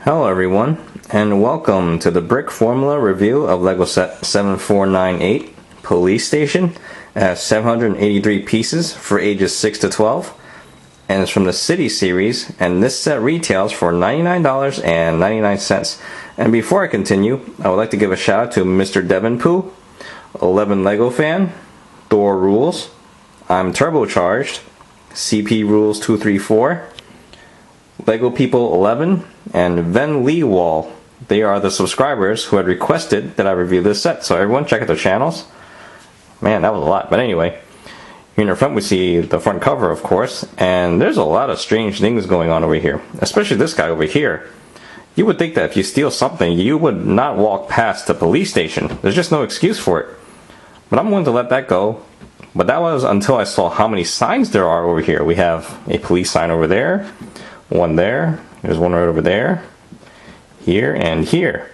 Hello everyone, and welcome to the Brickformula review of LEGO set 7498 Police Station. It has 783 pieces for ages 6 to 12, and it's from the City series, and this set retails for $99.99. And before I continue, I would like to give a shout out to Mr. Devin Pooh, 11 LEGO fan, Thor Rules, I'm Turbocharged, CP Rules 234, Lego People 11, and Ven Lee Wall. They are the subscribers who had requested that I review this set, so everyone check out their channels. Man, that was a lot. But anyway, here in the front we see the front cover, of course, and there's a lot of strange things going on over here, especially this guy over here. You would think that if you steal something, you would not walk past the police station. There's just no excuse for it. But I'm willing to let that go. But that was until I saw how many signs there are over here. We have a police sign over there, one there, there's one right over there, here, and here.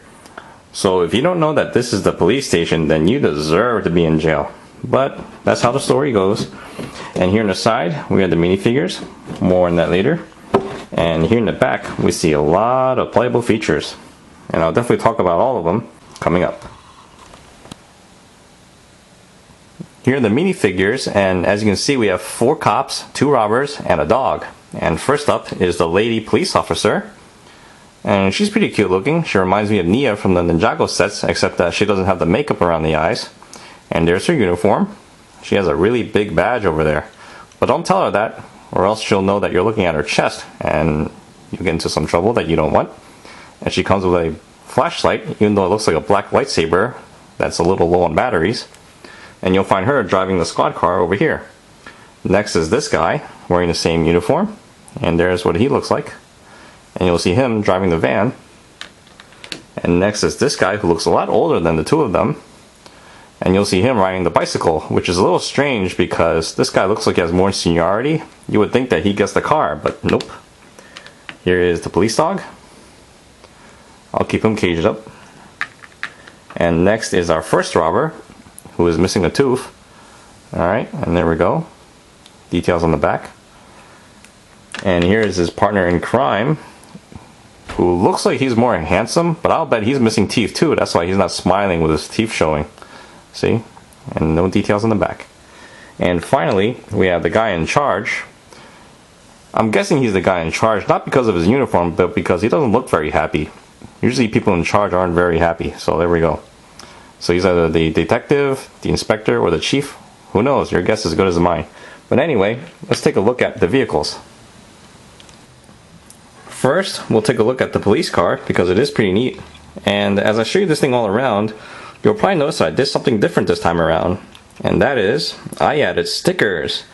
So if you don't know that this is the police station, then you deserve to be in jail. But that's how the story goes. And here on the side, we have the minifigures. More on that later. And here in the back, we see a lot of playable features. And I'll definitely talk about all of them coming up. Here are the minifigures, and as you can see, we have 4 cops, 2 robbers, and a dog. And first up is the lady police officer. And she's pretty cute looking. She reminds me of Nia from the Ninjago sets, except that she doesn't have the makeup around the eyes. And there's her uniform. She has a really big badge over there. But don't tell her that, or else she'll know that you're looking at her chest, and you'll get into some trouble that you don't want. And she comes with a flashlight, even though it looks like a black lightsaber that's a little low on batteries. And you'll find her driving the squad car over here. Next is this guy, wearing the same uniform. And there's what he looks like. And you'll see him driving the van. And next is this guy who looks a lot older than the two of them. And you'll see him riding the bicycle, which is a little strange because this guy looks like he has more seniority. You would think that he gets the car, but nope. Here is the police dog. I'll keep him caged up. And next is our first robber, who is missing a tooth. Alright, and there we go. Details on the back. And here is his partner in crime, who looks like he's more handsome, but I'll bet he's missing teeth too. That's why he's not smiling with his teeth showing. See? And no details on the back. And finally, we have the guy in charge. I'm guessing he's the guy in charge, not because of his uniform, but because he doesn't look very happy. Usually people in charge aren't very happy, so there we go. So he's either the detective, the inspector, or the chief. Who knows? Your guess is as good as mine. But anyway, let's take a look at the vehicles. First, we'll take a look at the police car, because it is pretty neat. And as I show you this thing all around, you'll probably notice that I did something different this time around. And that is, I added stickers.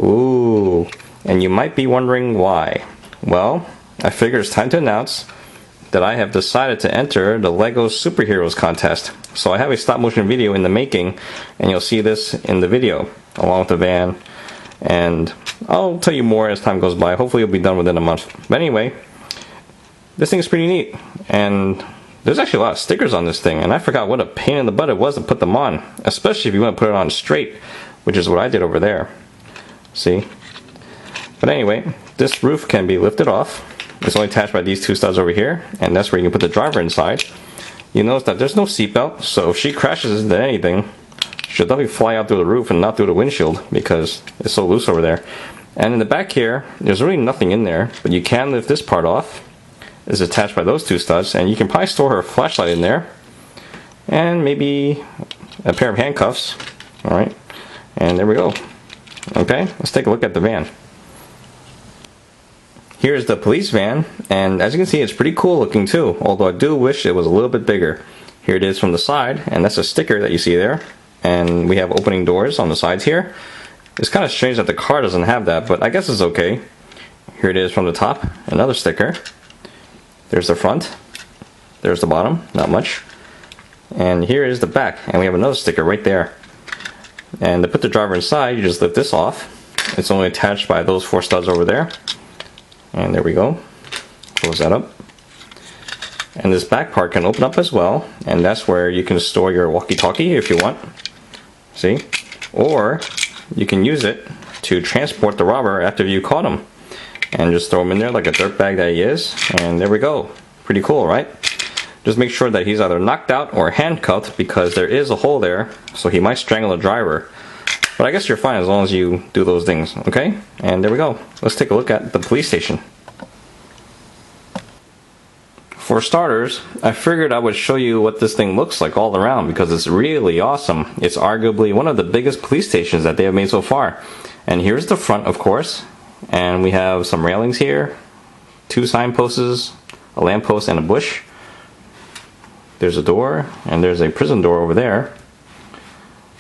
Ooh, and you might be wondering why. Well, I figure it's time to announce that I have decided to enter the LEGO Superheroes contest. So I have a stop motion video in the making, and you'll see this in the video, along with the van. And I'll tell you more as time goes by. Hopefully it'll be done within a month. But anyway, this thing is pretty neat. And there's actually a lot of stickers on this thing, and I forgot what a pain in the butt it was to put them on. Especially if you want to put it on straight, which is what I did over there. See? But anyway, this roof can be lifted off. It's only attached by these 2 studs over here, and that's where you can put the driver inside. You notice that there's no seatbelt, so if she crashes into anything, she'll definitely fly out through the roof and not through the windshield because it's so loose over there. And in the back here, there's really nothing in there, but you can lift this part off. It's attached by those 2 studs, and you can probably store her flashlight in there, and maybe a pair of handcuffs. Alright, and there we go. Okay, let's take a look at the van. Here's the police van, and as you can see, it's pretty cool looking too, although I do wish it was a little bit bigger. Here it is from the side, and that's a sticker that you see there. And we have opening doors on the sides here. It's kind of strange that the car doesn't have that, but I guess it's okay. Here it is from the top, another sticker. There's the front. There's the bottom, not much. And here is the back, and we have another sticker right there. And to put the driver inside, you just lift this off. It's only attached by those 4 studs over there. And there we go. Close that up. And this back part can open up as well, and that's where you can store your walkie-talkie if you want. See? Or you can use it to transport the robber after you caught him. And just throw him in there like a dirtbag that he is, and there we go. Pretty cool, right? Just make sure that he's either knocked out or handcuffed, because there is a hole there, so he might strangle the driver. But I guess you're fine as long as you do those things, okay? And there we go. Let's take a look at the police station. For starters, I figured I would show you what this thing looks like all around, because it's really awesome. It's arguably one of the biggest police stations that they have made so far. And here's the front, of course. And we have some railings here, 2 signposts, a lamppost, and a bush. There's a door, and there's a prison door over there.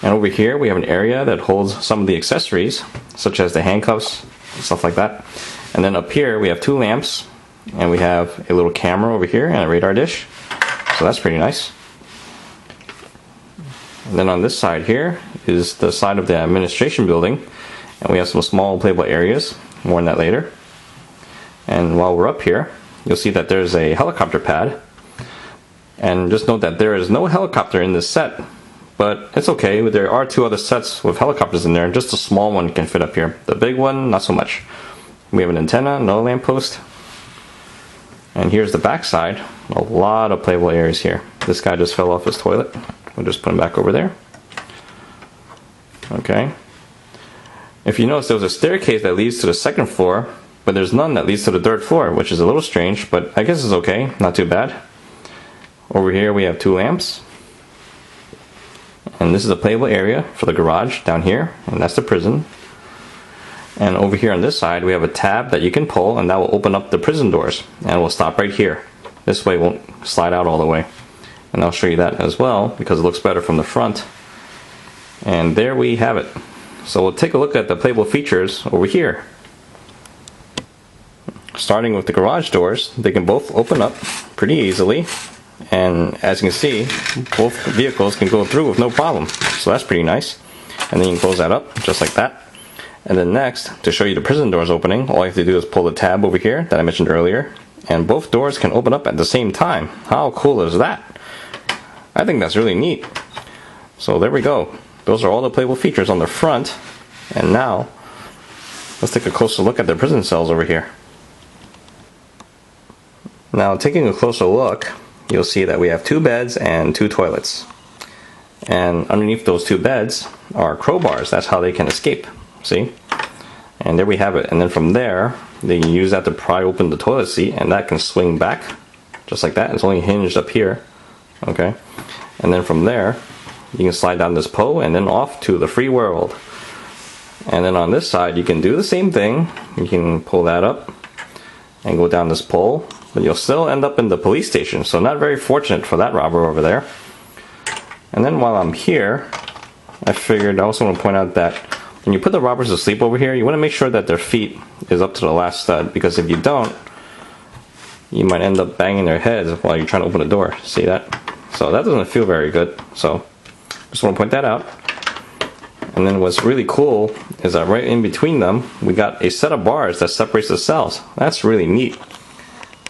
And over here we have an area that holds some of the accessories, such as the handcuffs, stuff like that. And then up here we have 2 lamps, and we have a little camera over here and a radar dish. So that's pretty nice. And then on this side here is the side of the administration building, and we have some small playable areas. More on that later. And while we're up here, you'll see that there's a helicopter pad. And just note that there is no helicopter in this set, but it's okay. There are 2 other sets with helicopters in there, and just a small one can fit up here. The big one, not so much. We have an antenna, no lamppost. And here's the back side. A lot of playable areas here. This guy just fell off his toilet. We'll just put him back over there. Okay. If you notice, there was a staircase that leads to the 2nd floor, but there's none that leads to the 3rd floor, which is a little strange, but I guess it's okay. Not too bad. Over here we have 2 lamps. And this is a playable area for the garage down here, and that's the prison. And over here on this side we have a tab that you can pull, and that will open up the prison doors, and we'll stop right here. This way it won't slide out all the way. And I'll show you that as well, because it looks better from the front. And there we have it. So we'll take a look at the playable features over here. Starting with the garage doors, they can both open up pretty easily. And as you can see, both vehicles can go through with no problem. So that's pretty nice. And then you can close that up, just like that. And then next, to show you the prison doors opening, all you have to do is pull the tab over here that I mentioned earlier. And both doors can open up at the same time. How cool is that? I think that's really neat. So there we go. Those are all the playable features on the front. And now, let's take a closer look at the prison cells over here. Now, taking a closer look, you'll see that we have 2 beds and 2 toilets. And underneath those 2 beds are crowbars. That's how they can escape. See? And there we have it. And then from there, they can use that to pry open the toilet seat, and that can swing back, just like that. It's only hinged up here. Okay? And then from there, you can slide down this pole and then off to the free world. And then on this side, you can do the same thing. You can pull that up and go down this pole, but you'll still end up in the police station. So not very fortunate for that robber over there. And then while I'm here, I figured I also want to point out that when you put the robbers to sleep over here, you want to make sure that their feet is up to the last stud, because if you don't, you might end up banging their heads while you're trying to open the door. See that? So that doesn't feel very good. So just want to point that out. And then what's really cool is that right in between them, we got a set of bars that separates the cells. That's really neat.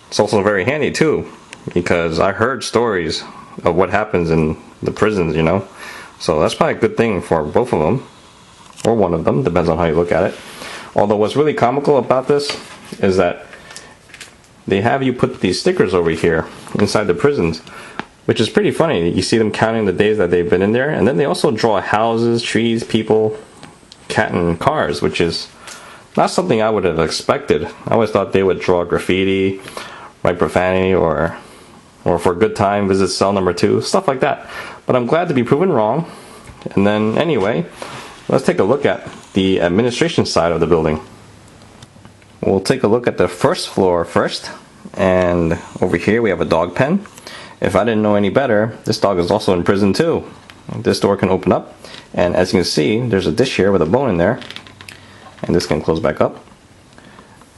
It's also very handy too, because I heard stories of what happens in the prisons, you know. So that's probably a good thing for both of them, or one of them, depends on how you look at it. Although what's really comical about this is that they have you put these stickers over here inside the prisons, which is pretty funny. You see them counting the days that they've been in there, and then they also draw houses, trees, people, cat, and cars, which is not something I would have expected. I always thought they would draw graffiti, write profanity, or for a good time, visit cell number 2, stuff like that. But I'm glad to be proven wrong. And then anyway, let's take a look at the administration side of the building. We'll take a look at the 1st floor first, and over here we have a dog pen. If I didn't know any better, this dog is also in prison too. This door can open up, and as you can see, there's a dish here with a bone in there, and this can close back up.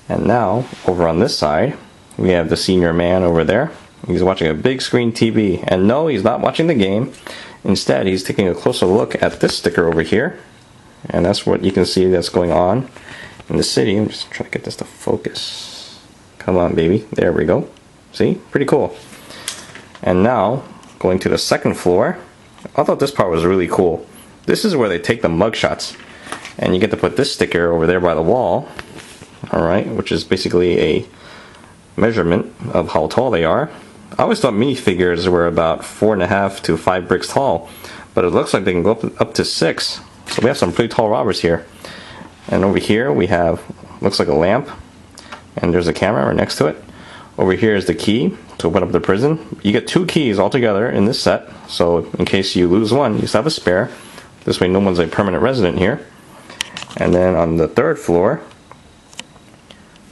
And now, over on this side, we have the senior man over there. He's watching a big screen TV, and no, he's not watching the game. Instead, he's taking a closer look at this sticker over here, and that's what you can see that's going on in the city. I'm just trying to get this to focus. Come on, baby. There we go. See? Pretty cool. And now, going to the 2nd floor, I thought this part was really cool. This is where they take the mugshots, and you get to put this sticker over there by the wall, alright, which is basically a measurement of how tall they are. I always thought minifigures were about 4.5 to 5 bricks tall, but it looks like they can go up to 6. So we have some pretty tall robbers here. And over here we have, looks like a lamp, and there's a camera right next to it. Over here is the key to open up the prison. You get 2 keys altogether in this set, so in case you lose one, you still have a spare. This way no one's a permanent resident here. And then on the 3rd floor,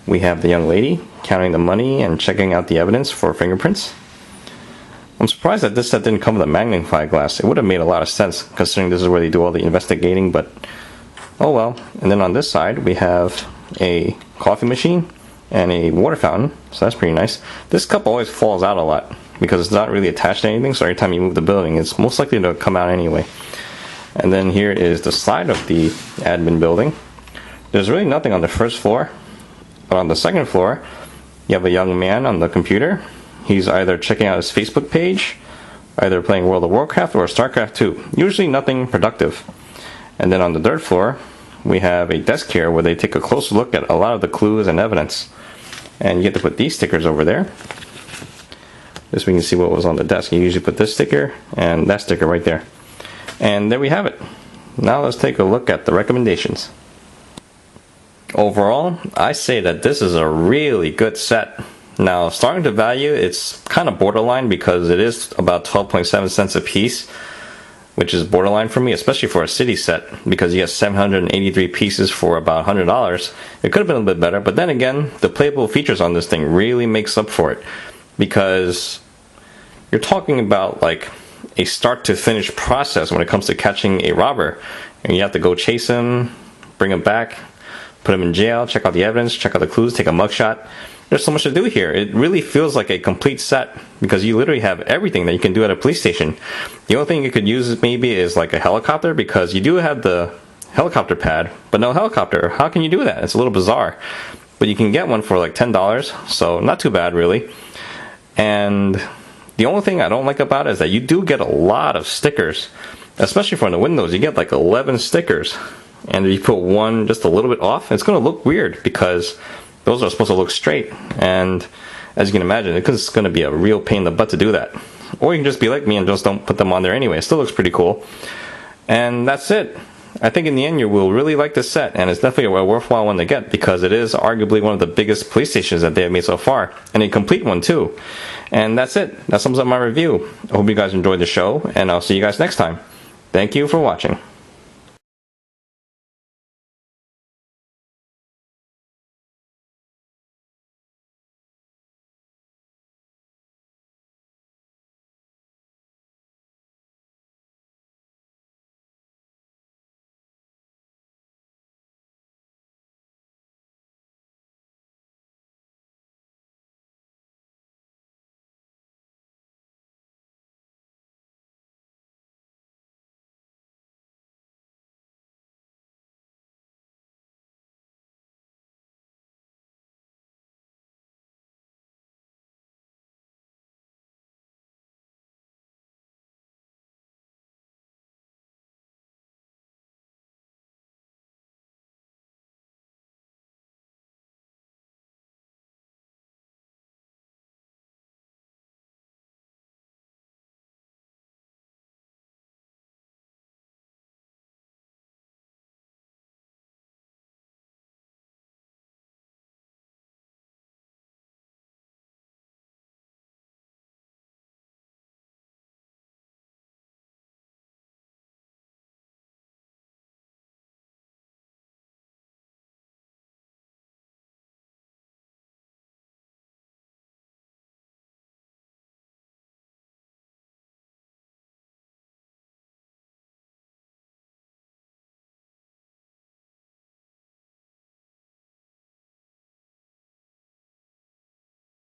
we have the young lady counting the money and checking out the evidence for fingerprints. I'm surprised that this set didn't come with a magnifying glass. It would have made a lot of sense considering this is where they do all the investigating, but oh well. And then on this side we have a coffee machine and a water fountain, so that's pretty nice. This cup always falls out a lot because it's not really attached to anything, so every time you move the building it's most likely to come out anyway. And then here is the side of the admin building. There's really nothing on the 1st floor. But on the 2nd floor, you have a young man on the computer. He's either checking out his Facebook page, either playing World of Warcraft or StarCraft 2. Usually nothing productive. And then on the 3rd floor, we have a desk here where they take a closer look at a lot of the clues and evidence. And you get to put these stickers over there. This way you can see what was on the desk. You usually put this sticker and that sticker right there. And there we have it. Now let's take a look at the recommendations. Overall, I say that this is a really good set. Now, starting to value, it's kind of borderline because it is about 12.7 cents a piece, which is borderline for me, especially for a city set, because you get 783 pieces for about $100. It could have been a little bit better, but then again, the playable features on this thing really makes up for it, because you're talking about like a start to finish process when it comes to catching a robber, and you have to go chase him, bring him back, put him in jail, check out the evidence, check out the clues, take a mugshot. There's so much to do here. It really feels like a complete set because you literally have everything that you can do at a police station. The only thing you could use maybe is like a helicopter, because you do have the helicopter pad, but no helicopter. How can you do that? It's a little bizarre. But you can get one for like $10, so not too bad really. And the only thing I don't like about it is that you do get a lot of stickers, especially for the windows. You get like 11 stickers. And if you put one just a little bit off, it's going to look weird because those are supposed to look straight. And as you can imagine, it's going to be a real pain in the butt to do that. Or you can just be like me and just don't put them on there anyway. It still looks pretty cool. And that's it. I think in the end you will really like this set, and it's definitely a worthwhile one to get because it is arguably one of the biggest police stations that they have made so far, and a complete one too. And that's it. That sums up my review. I hope you guys enjoyed the show, and I'll see you guys next time. Thank you for watching.